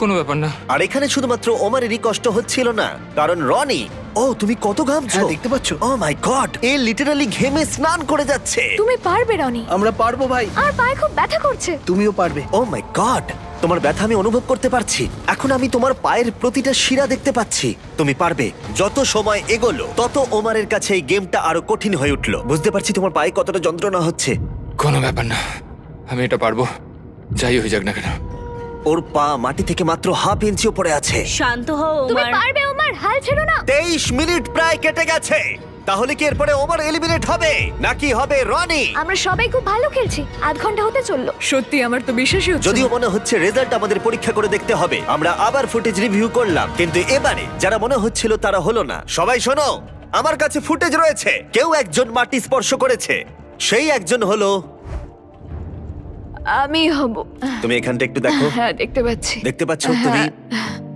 কোনো ব্যাপার না। আর এখানে শুধুমাত্র ওমারেরই কষ্ট হচ্ছিল না, কারণ রনি, ও তুমি কত ঘামছো। হ্যাঁ, দেখতে পাচ্ছ? ও মাই গড, এ লিটারালি ঘেমে স্নান করে যাচ্ছে। তুমি পারবে রনি। আমরা পারবো ভাই। আর পায়ে খুব ব্যথা করছে। তুমিও পারবে। ও মাই গড, তোমার ব্যথা আমি অনুভব করতে পারছি। এখন আমি তোমার পায়ের প্রতিটা শিরা দেখতে পাচ্ছি। তুমি পারবে। যত সময় এগোলো তত ওমারের কাছে এই গেমটা আরো কঠিন হয়ে উঠলো। বুঝতে পারছি তোমার পায়ে কতটা যন্ত্রণা হচ্ছে। কোনো ব্যাপার না, আমি এটা পারবো, যাই হয়ে যাক না কেন। ওর পা মাটি থেকে মাত্র হাফ ইঞ্চি উপরে আছে। শান্ত হও তুমি ওমার। পারবে ওমার, হাল ছেড়ো না। 23 মিনিট প্রায় কেটে গেছে। তাহলে কি এরপরে ওমর এলিমিনেট হবে নাকি হবে রনি? আমরা সবাই খুব ভালো খেলছি, আধ ঘন্টা হতে চললো। সত্যি আমার তো বিশ্বাসই হচ্ছে যদিও না। মনে হচ্ছে রেজাল্ট আমাদের পরীক্ষা করে দেখতে হবে, আমরা আবার ফুটেজ রিভিউ করলাম, কিন্তু এবারে যারা মনে হচ্ছিল তারা হলো না। সবাই শোনো, আমার কাছে ফুটেজ রয়েছে, কেউ একজন মাটি স্পর্শ করেছে, সেই একজন হলো আমি হব। তুমি। এখানটা একটু দেখো। হ্যাঁ দেখতে পাচ্ছি। দেখতে পাচ্ছ তুমি?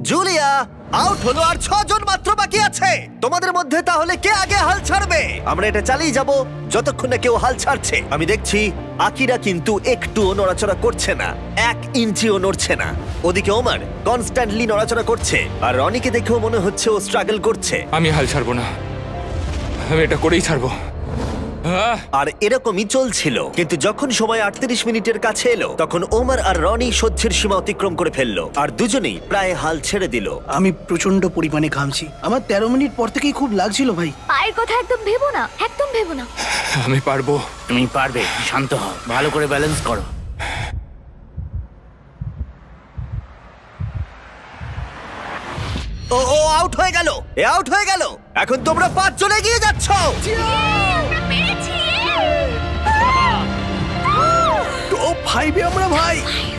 জুলিয়া আউট হলো, আর 6 জন মাত্র বাকি আছে। তোমাদের মধ্যে তাহলে কে আগে হাল ছাড়বে? আমরা এটা চালিয়ে যাব যতক্ষণ না কেউ হাল ছাড়ছে। আমি দেখছি আকিরা কিন্তু একটুও নড়াচড়া করছে না, 1 ইঞ্চিও নড়ছে না। ওদিকে ওমর কনস্ট্যান্টলি নড়াচড়া করছে, আর রনিকে দেখেও মনে হচ্ছে ও স্ট্রাগল করছে। আমি হাল ছাড়বো না, আমি এটা করেই ছাড়বো। আর এরকমই চলছিল, কিন্তু যখন সময় 38 মিনিটের কাছে এলো তখন ওমর আর রনি সহ্যের সীমা অতিক্রম করে ফেললো, আর দুজনেই প্রায় হাল ছেড়ে দিল। আমি প্রচন্ড পরিমাণে ঘামছি, আমার 13 মিনিট পর থেকেই খুব লাগছিল ভাই। পায়ের কথা একদম ভেবো না, একদম ভেবো না। আমি পারবো। তুমি পারবে, শান্ত হও, ভালো করে ব্যালেন্স করো। ও ও আউট হয়ে গেল, এ আউট হয়ে গেল। এখন তোমরা 5 জন এগিয়ে যাচ্ছ। আমরা পেরেছি! টপ 5 এ আমরা ভাই,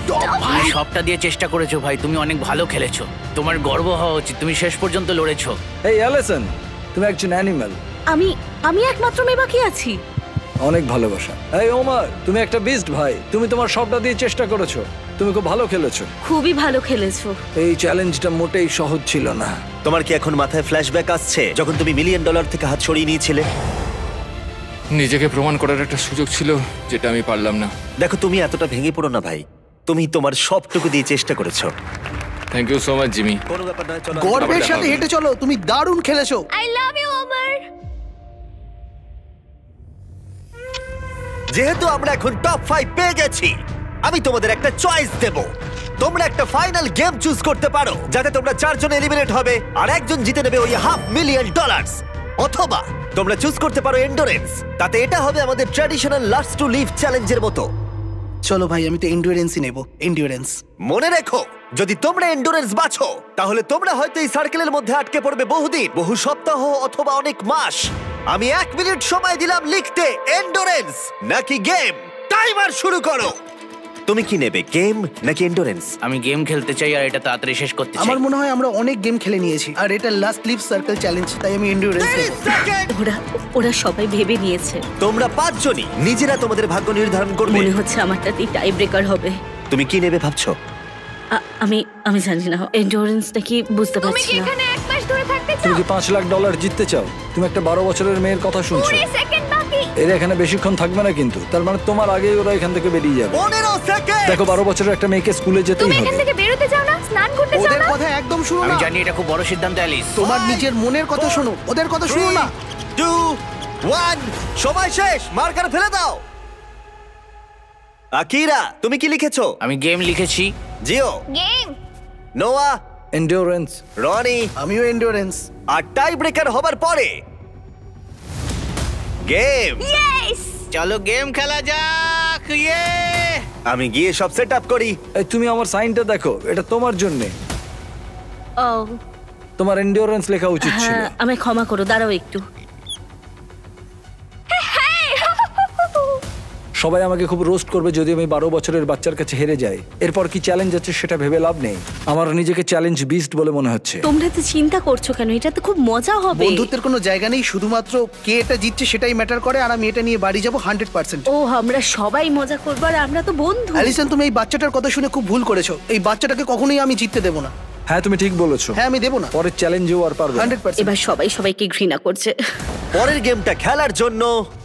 টপ তুমি 5। সবটা দিয়ে চেষ্টা করেছো ভাই, তুমি অনেক ভালো খেলেছো, তোমার গর্ব হওয়া উচিত, তুমি শেষ পর্যন্ত লড়েছো। এই অ্যালিসন, তুমি একজন অ্যানিমাল। আমি একমাত্র মেয়ে বাকি আছি। অনেক ভালোবাসা। এই ওমর, তুমি একটা বিস্ট ভাই, তুমি তোমার সবটা দিয়ে চেষ্টা করেছো, তুমি খুব ভালো খেলেছো। খুবই ভালো খেলেছো। এই চ্যালেঞ্জটা মোটেই সহজ ছিল না। তোমার কি এখন মাথায় ফ্ল্যাশব্যাক আসছে যখন তুমি $1 মিলিয়ন থেকে হাত সরিয়ে নিয়েছিলে? নিজেকে প্রমাণ করার একটা সুযোগ ছিল যেটা আমি পারলাম না। দেখো, তুমি এতটা ভেঙে পড়ো না ভাই, তুমি তোমার সবটুকু দিয়ে চেষ্টা করেছো। Thank you so much Jimmy. কোনো ব্যাপার নয়, চলো। গর্বের সাথে হেঁটে চলো, তুমি দারুণ খেলেছো। I love you Omar. যেহেতু আমরা এখন টপ 5 পেয়ে গেছি, আমি তোমাদের একটা চয়েস দেব। তোমরা একটা ফাইনাল গেম চুজ করতে পারো যাতে তোমরা 4 জন এলিমিনেট হবে আর একজন জিতে নেবে ওই $500,000, অথবা তোমরা চুজ করতে পারো এন্ডুরেন্স, তাতে এটা হবে আমাদের ট্র্যাডিশনাল লাস্ট টু লিভ চ্যালেঞ্জের মতো। চলো ভাই, আমি তো এন্ডুরেন্সই নেব, এন্ডুরেন্স। মনে রেখো, যদি তোমরা এন্ডুরেন্স বাছো তাহলে তোমরা হয়তো এই সার্কেলের মধ্যে আটকে পড়বে বহুদিন, বহু সপ্তাহ অথবা অনেক মাস। আমি 1 মিনিট সময় দিলাম লিখতে এন্ডুরেন্স নাকি গেম। টাইমার শুরু করো। তুমি কি নেবে, গেম নাকি এন্ডুরেন্স? আমি গেম খেলতে চাই আর এটা তাড়াতাড়ি শেষ করতে চাই। আমার মনে হয় আমরা অনেক গেম খেলে নিয়েছি, আর এটা লাস্ট লিভ সার্কেল চ্যালেঞ্জ, তাই আমি এন্ডুরেন্স নেব। ওরা সবাই ভেবে নিয়েছে। তোমরা 5 জনই নিজেরা তোমাদের ভাগ্য নির্ধারণ করবে। মনে হচ্ছে আমারটাতেই টাই ব্রেকার হবে। তুমি কি নেবে ভাবছো? আমি জানি না, এন্ডুরেন্সটা কি বুঝতে তুমি পারছি কি না। এখানে 1 মাস ধরে থাকতে তুমি চাও? কি $5 লাখ জিততে চাও? তুমি একটা 12 বছরের মেয়ের কথা শুনছো। 20 সেকেন্ড বাকি। এরা এখানে বেশিক্ষণ থাকবে না কিন্তু, তার মানে তোমার আগেই ওরা এখান থেকে বেরিয়ে যাবে। 15 সেকেন্ড। দেখো, 12 বছরের একটা মেয়েকে স্কুলে যেতেই তুমি এখান হবে। থেকে বেরোতে চাও না? স্নান করতে চাও ওদের না? কথা একদম শুনো আমি না, জানি এটা খুব বড় সিদ্ধান্ত অ্যালিস। তোমার নিজের মনের কথা শোনো, ওদের কথা শুনো না। 2 1 সময় শেষ, মার্কার ফেলে দাও। আকিরা, তুমি কি লিখেছো? আমি গেম লিখেছি। জিও, গেম। নোয়া, এন্ডুরেন্স। রনি, আমিও এন্ডুরেন্স। আর টাই ব্রেকার হবার পরে গেম। ইয়েস! চলো গেম খেলা যাক। ইয়ে! আমি গিয়ে সব সেট আপ করি। এই তুমি আমার সাইনটা দেখো, এটা তোমার জন্য। ও তোমার এন্ডুরেন্স লেখা উচিত ছিল। হ্যাঁ, আমায় ক্ষমা করো, দাঁড়াও একটু। সবাই আমাকে খুব রোস্ট করবে যদি আমি 12 বছরের বাচ্চার কাছে হেরে যাই। এরপর কি চ্যালেঞ্জ আছে সেটা ভেবে লাভ নেই। আমার নিজেকে চ্যালেঞ্জ বিস্ট বলে মনে হচ্ছে। তোমরা তো চিন্তা করছো কেন? এটা তো খুব মজা হবে। বন্ধুত্বের কোনো জায়গা নেই, শুধুমাত্র কে এটা জিতছে সেটাই ম্যাটার করে, আর আমি এটা নিয়ে বাড়ি যাব 100%। ও, আমরা সবাই মজা করবো আর আমরা তো বন্ধু। অ্যালিসন, তুমি এই বাচ্চাটার কথা শুনে খুব ভুল করেছো। এই বাচ্চাটাকে কখনোই আমি জিততে দেবো না। হ্যাঁ, তুমি ঠিক বলেছো। হ্যাঁ, আমি দেবো না, পরের চ্যালেঞ্জেও আর পারবে না। 100%। এবার সবাই সবাইকে ঘৃণা করছে। পরের গেমটা খেলার জন্য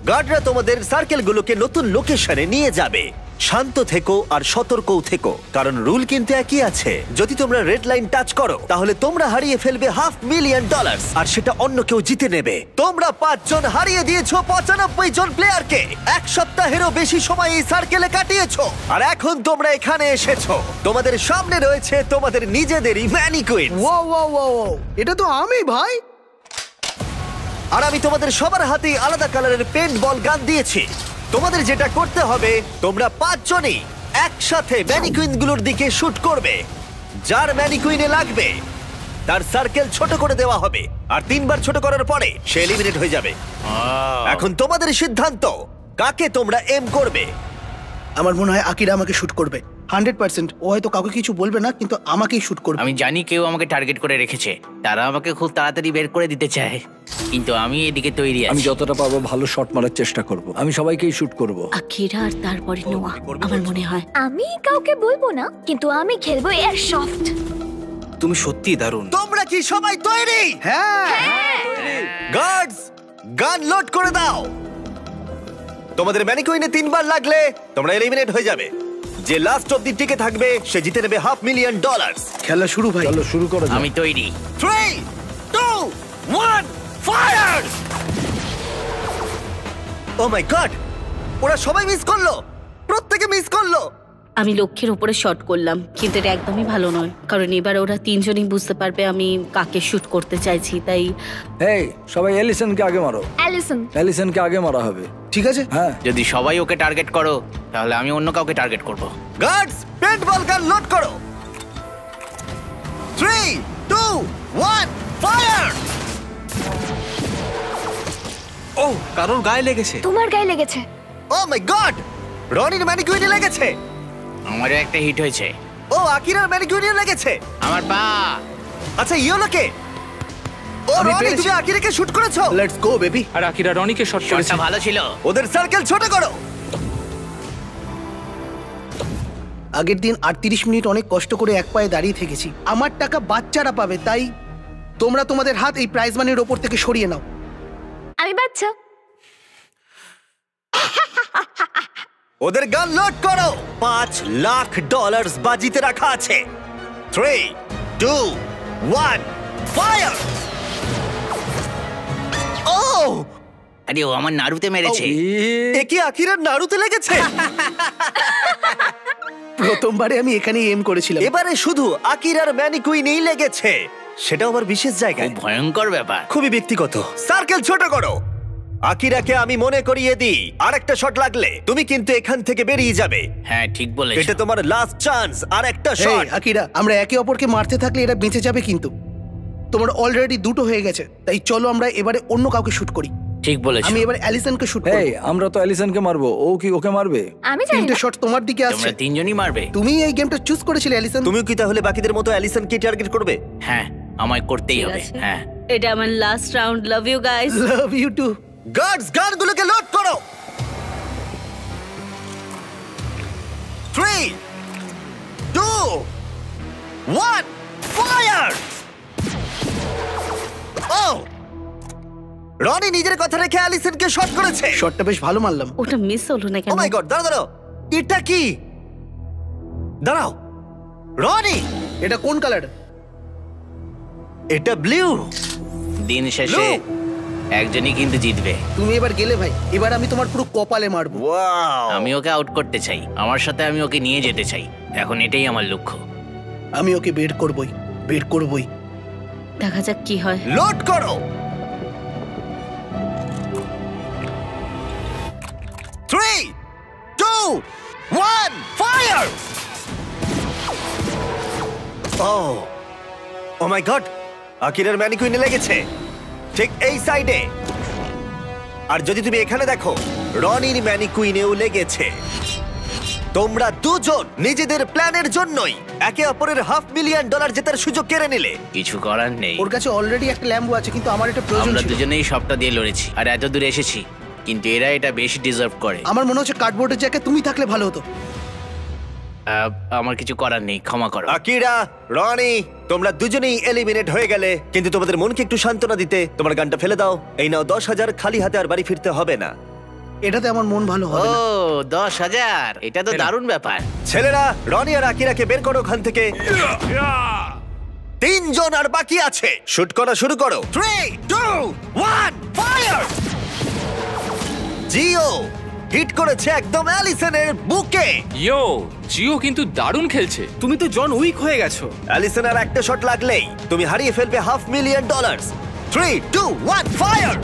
গার্ডরা তোমাদের সার্কেলগুলোকে নতুন লোকেশনে নিয়ে যাবে। শান্ত থেকো আর সতর্কও থেকো, কারণ রুল কিন্তু একই আছে। যদি তোমরা রেড লাইন টাচ করো তাহলে তোমরা হারিয়ে ফেলবে $500,000, আর সেটা অন্য কেউ জিতে নেবে। তোমরা 5 জন হারিয়ে দিয়েছো 95 জন প্লেয়ারকে। 1 সপ্তাহেরও বেশি সময় এই সার্কেলে কাটিয়েছো, আর এখন তোমরা এখানে এসেছো। তোমাদের সামনে রয়েছে তোমাদের নিজেদেরই ম্যানিকুইন। ও ও ও ও, এটা তো আমি ভাই। আর আমি তোমাদের সবার হাতেই আলাদা কালারের পেন্ট বল গান দিয়েছি। তোমাদের যেটা করতে হবে, তোমরা 5 জনই একসাথে ম্যানিকুইনগুলোর দিকে শুট করবে। যার ম্যানিকুইনে লাগবে তার সার্কেল ছোট করে দেওয়া হবে আর 3 বার ছোট করার পরে সে এলিমিনেট হয়ে যাবে। এখন তোমাদের সিদ্ধান্ত, কাকে তোমরা এম করবে? আমার মনে হয় আকিরা আমাকে শুট করবে 100%। ও হয়তো কাউকে কিছু বলবে না, কিন্তু আমাকেই শুট করবে। আমি জানি কেউ আমাকে টার্গেট করে রেখেছে, তারা আমাকে খুব তাড়াতাড়ি বের করে দিতে চায়, কিন্তু আমি এদিকে তৈরি আমি আছি। যতটা পারবো ভালো শট মারার চেষ্টা করব। আমি সবাইকেই শুট করব। আকিরা আর তারপরে নোয়া আমার মনে হয়। আমি কাউকে বলবো না, কিন্তু আমি খেলবো এয়ার সফট। তুমি সত্যি দারুণ। তোমরা কি সবাই তৈরি? হ্যাঁ, গার্ডস, গান লোড করে দাও। তোমাদের ম্যানিকুইনে 3 বার লাগলে তোমরা এলিমিনেট হয়ে যাবে। যে লাস্ট অবধি টিকে থাকবে সে জিতে নেবে $500,000। খেলা শুরু ভাই। চলো শুরু করো। আমি তৈরি। 3, 2, 1, ফায়ার! ও মাই গড, ওরা সবাই মিস করলো, প্রত্যেকে মিস করলো। আমি লক্ষ্যের উপরে শট করলাম, কিন্তু এটা একদমই ভালো নয়, কারণ এবার ওরা তিনজনই বুঝতে পারবে আমি কাকে শুট করতে চাইছি। তাই এই সবাই এলিসনকে আগে মারো। এলিসনকে আগে মারা হবে। ঠিক আছে। হ্যাঁ, যদি সবাই ওকে টার্গেট করো তাহলে আমি অন্য কাউকে টার্গেট করব। গার্ডস, পেন্টবল গান লোড করো। 3, 2, 1, ফায়ার! ও, কারোর গায়ে লেগেছে। তোমার গায়ে লেগেছে। ও মাই গড, রনির ম্যানিকুইনে লেগেছে। আমারও একটা হিট হয়েছে। ও, আকিরার ম্যানিকুইনে লেগেছে। আমার পা। আচ্ছা, ইয়োলোকে? ও, আমি রনি, পেরেছি। তুমি আকিরাকে শুট করেছো। Let's go baby. আর আকিরা রনিকে শট করেছে। শটটা ভালো ছিল। ওদের সার্কেল ছোট করো। আগের দিন 38 মিনিট অনেক কষ্ট করে এক পায়ে দাঁড়িয়ে থেকেছি। আমার টাকা বাচ্চারা পাবে, তাই তোমরা তোমাদের হাত এই প্রাইজ মানির ওপর থেকে সরিয়ে নাও। আমি বাচ্চা। ওদের গান লোড করো। $5,00,000 বাজিতে রাখা আছে। 3, 2, 1, ফায়ার! ও, আরে ও আমার নাড়ুতে মেরেছে। এ কি আকিরার নাড়ুতে লেগেছে? প্রথমবারে আমি এখানেই এম করেছিলাম। এবারে শুধু আকিরার ম্যানিকুইনেই লেগেছে, সেটাও আবার বিশেষ জায়গায়। খুব ভয়ঙ্কর ব্যাপার। খুবই ব্যক্তিগত। সার্কেল ছোট করো। আকিরাকে আমি মনে করিয়ে দিই, আরেকটা শট লাগলে তুমি কিন্তু এখান থেকে বেরিয়ে যাবে। হ্যাঁ, ঠিক বলেছো। এটা তোমার লাস্ট চান্স। আর একটা হেই, শট। আকিরা, আমরা একে অপরকে মারতে থাকলে এরা বেঁচে যাবে, কিন্তু তোমার অলরেডি দুটো হয়ে গেছে। তাই চলো আমরা এবারে অন্য কাউকে শুট করি। ঠিক বলেছো। আমি এবার অ্যালিসনকে শুট করব। এই আমরা তো এলিসনকে মারবো, ও কি ওকে মারবে? আমি জানি তিনটে না। শট তোমার দিকে আসছে। তোমরা তিনজনই মারবে। তুমি এই গেমটা চুজ করেছিলে অ্যালিসন। তুমিও কি তাহলে বাকিদের মতো অ্যালিসনকে টার্গেট করবে? হ্যাঁ, আমায় করতেই ঠিক হবে। আছে। হ্যাঁ। এটা আমার last round. Love you guys. Love you too. Guards, গানগুলোকে লোড করো। 3, 2, 1, ফায়ার! ও, রনি নিজের কথা রেখে অ্যালিসনকে শট করেছে। শটটা বেশ ভালো মারলাম। ওটা মিস হলো না ও কেন? মাই গড, দাঁড়াও দাঁড়াও, এটা কি? দাঁড়াও, রনি, এটা কোন কালার? এটা ব্লু। দিন শেষে একজনই কিন্তু জিতবে। তুমি এবার গেলে ভাই, এবার আমি তোমার পুরো কপালে মারবো। ওয়াও, আমি ওকে আউট করতে চাই, আমার সাথে আমি ওকে নিয়ে যেতে চাই। এখন এটাই আমার লক্ষ্য। আমি ওকে বের করবই, বের করবই। দেখা যাক কি হয়। লোড করো। 3, 2, 1, ফায়ার! ও মাই গড, আকিরার ম্যানিকুইনে লেগেছে ঠিক এই সাইডে। আর যদি তুমি এখানে দেখো, রনির ম্যানিকুইনেও লেগেছে। তোমরা দুজন নিজেদের প্ল্যানের জন্যই একে অপরের $500,000 জেতার সুযোগ কেড়ে নিলে। কিছু করার নেই। ওর কাছে অলরেডি একটা ল্যাম্বো আছে, কিন্তু আমার এটা প্রয়োজন আমরা ছিল। দুজনেই সবটা দিয়ে লড়েছি আর এত দূর এসেছি, কিন্তু এরা এটা বেশি ডিজার্ভ করে। আমার মনে হচ্ছে কার্ডবোর্ডের জায়গায় তুমি থাকলে ভালো হতো। আমার কিছু করার নেই, ক্ষমা করো। আকিরা, রনি, তোমরা দুজনেই এলিমিনেট হয়ে গেলে, কিন্তু তোমাদের মনকে একটু সান্ত্বনা দিতে তোমার গানটা ফেলে দাও। এই নাও 10,000, খালি হাতে আর বাড়ি ফিরতে হবে না। এটাতে আমার মন ভালো ও হবে না। 10,000, এটা তো দারুণ ব্যাপার। ছেলেরা, রনি আর আকিরাকে বের করো ওখান থেকে। 3 জন আর বাকি আছে। শুট করা শুরু করো। 3, 2, 1, ফায়ার! জিও হিট করেছে একদম অ্যালিসনের বুকে। ইয়ো, জিও কিন্তু দারুণ খেলছে। তুমি তো জন উইক হয়ে গেছো। অ্যালিসনের একটা শট লাগলেই তুমি হারিয়ে ফেলবে $500,000। 3, 2, 1, ফায়ার!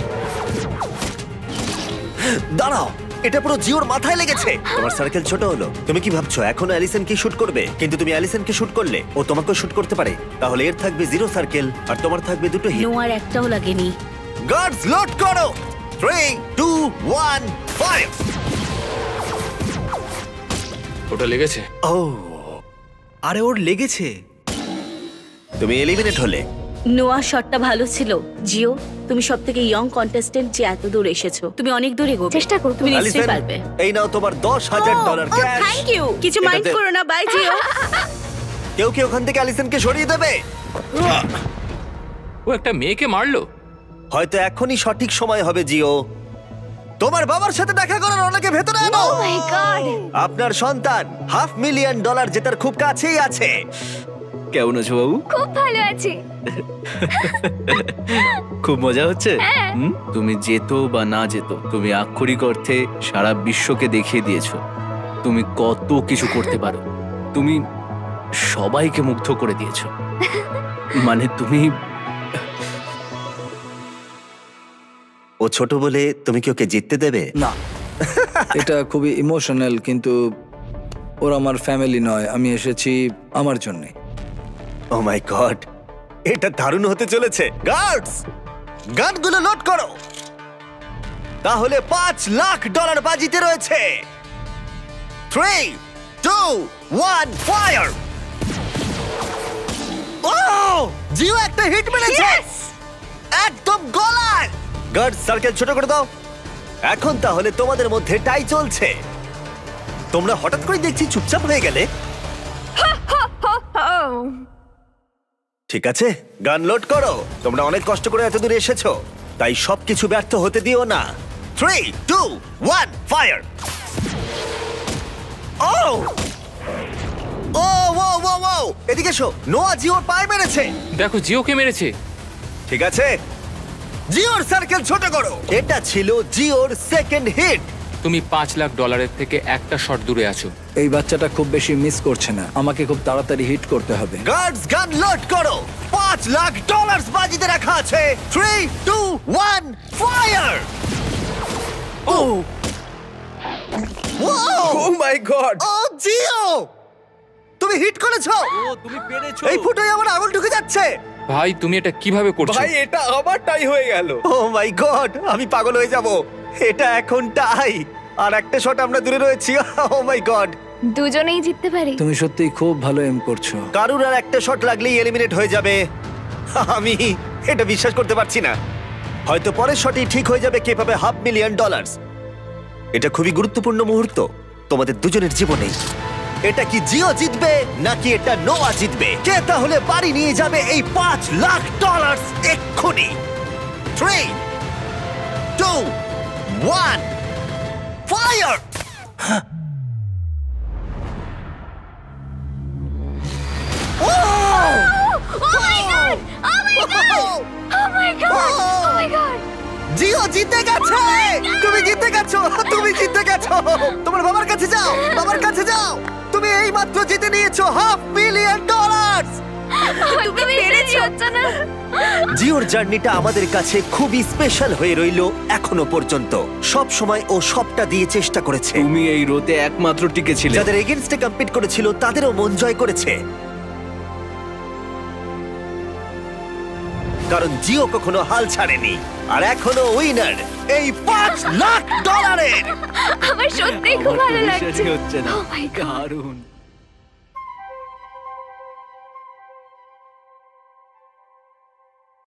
দাঁড়াও, এটা পুরো জিওর মাথায় লেগেছে। তোমার সার্কেল ছোট হলো। তুমি কি ভাবছো এখনো অ্যালিসন কি শুট করবে? কিন্তু তুমি অ্যালিসনকে শুট করলে ও তোমাকেও শুট করতে পারে। তাহলে এর থাকবে 0 সার্কেল আর তোমার থাকবে 2টো হিট। নোয়ার একটাও লাগেনি। গার্ডস লোড করো। 3 2 1 ফায়ার। ওটা লেগেছে। ও আরে ওর লেগেছে। তুমি এলিমিনেট হলে। নোয়ার শটটা ভালো ছিল। জিও, তুমি সবথেকে ইয়ং কন্টেস্টেন্ট যে এত দূর এসেছো। তুমি অনেক দূর এগোবে। চেষ্টা করো। তুমি নিশ্চয়ই অ্যালিসন, পারবে। এই নাও তোমার $10,000 ক্যাশ। Thank you. কিছু মাইন্ড করো না। বাই জিও। কেউ কি ওখান থেকে অ্যালিসনকে সরিয়ে দেবে? ও একটা মেয়েকে মারলো। হয়তো এখনই সঠিক সময় হবে জিও। তোমার বাবার সাথে দেখা করার অনেকে ভেতরে আনো। ও মাই গড। আপনার সন্তান $500,000 জেতার খুব কাছেই আছে। কেমন আছো বাবু? খুব ভালো আছি। খুব মজা হচ্ছে। তুমি যেতো বা না যেতো, তুমি আক্ষরিক অর্থে সারা বিশ্বকে দেখিয়ে দিয়েছো তুমি কত কিছু করতে পারো। তুমি সবাইকে মুগ্ধ করে দিয়েছো। মানে তুমি ও ছোট বলে তুমি কি ওকে জিততে দেবে? না, এটা খুবই ইমোশনাল, কিন্তু ওরা আমার ফ্যামিলি নয়। আমি এসেছি আমার জন্যে। ও মাই গড, এটা দারুণ হতে চলেছে। গার্ডস, গানগুলো লোড করো। তাহলে $5,00,000 বাজিতে রয়েছে। 3 2 1 ফায়ার। ও জিও একটা হিট মেরেছে। একদম গলায়। গার্ডস, সার্কেল ছোট করে দাও। এখন তাহলে তোমাদের মধ্যে টাই চলছে। তোমরা হঠাৎ করে দেখছি চুপচাপ হয়ে গেলে। ঠিক আছে, গান লোড করো। তোমরা অনেক কষ্ট করে এত দূরে এসেছো, তাই সবকিছু ব্যর্থ হতে দিও না। 3 2 1 ফায়ার। ও ও ও ও ও, এদিকে এসো। নোয়া জিওর পায়ে মেরেছে। দেখো জিওকে মেরেছে। ঠিক আছে, জিওর সার্কেল ছোট করো। এটা ছিল জিওর সেকেন্ড হিট। তুমি $5,00,000 থেকে একটা শট দূরে আছো। এই বাচ্চাটা খুব বেশি মিস করছে না। আমাকে খুব তাড়াতাড়ি হিট করতে হবে। গার্ডস, গান লোড করো। $5,00,000 বাজিতে রাখা আছে। 3 2 1 ফায়ার। ও ও মাই গড, ও জিও, তুমি হিট করেছো। তুমি পেরেছো। এই ফুটোয় আমার আঙুল ঢুকে যাচ্ছে। ভাই তুমি এটা কিভাবে করছো? ভাই এটা আবার টাই হয়ে গেল। ও মাই গড, আমি পাগল হয়ে যাব। এটা এখন টাই, আর একটা শট আমরা দূরে রয়েছি। ও মাই গড, দুজনেই জিততে পারি। তুমি সত্যিই খুব ভালো এম করছো। কারুর আর একটা শট লাগলেই এলিমিনেট হয়ে যাবে। আমি এটা বিশ্বাস করতে পারছি না। হয়তো পরের শটেই ঠিক হয়ে যাবে কে পাবে $500,000। এটা খুবই গুরুত্বপূর্ণ মুহূর্ত তোমাদের দুজনের জীবনে। এটা কি জিও জিতবে নাকি এটা নোয়া জিতবে? কে তাহলে বাড়ি নিয়ে যাবে এই $5,00,000 এক্ষুনি? 3 2 1 ফায়ার। জিও জিতে গেছে। তুমি জিতে গেছো, তুমি জিতে গেছো। তোমার বাবার কাছে যাও, বাবার কাছে যাও। তুমি এই মাত্র জিতে নিয়েছো $500,000। তুমি পেরেছো না। জিওর জার্নিটা আমাদের কাছে খুবই স্পেশাল হয়ে রইল এখনো পর্যন্ত। সব সময় ও সবটা দিয়ে চেষ্টা করেছে। তুমি এই রোতে একমাত্র টিকে ছিলে। যাদের এগেইনস্টে কম্পিট করেছিল তাদেরও মন জয় করেছে, কারণ জিও কখনো হাল ছাড়েনি। আর এখনো উইনার এই $5,00,000। আমার সত্যিই খুব ভালো লাগছে। হচ্ছে না। Oh my God. দারুণ।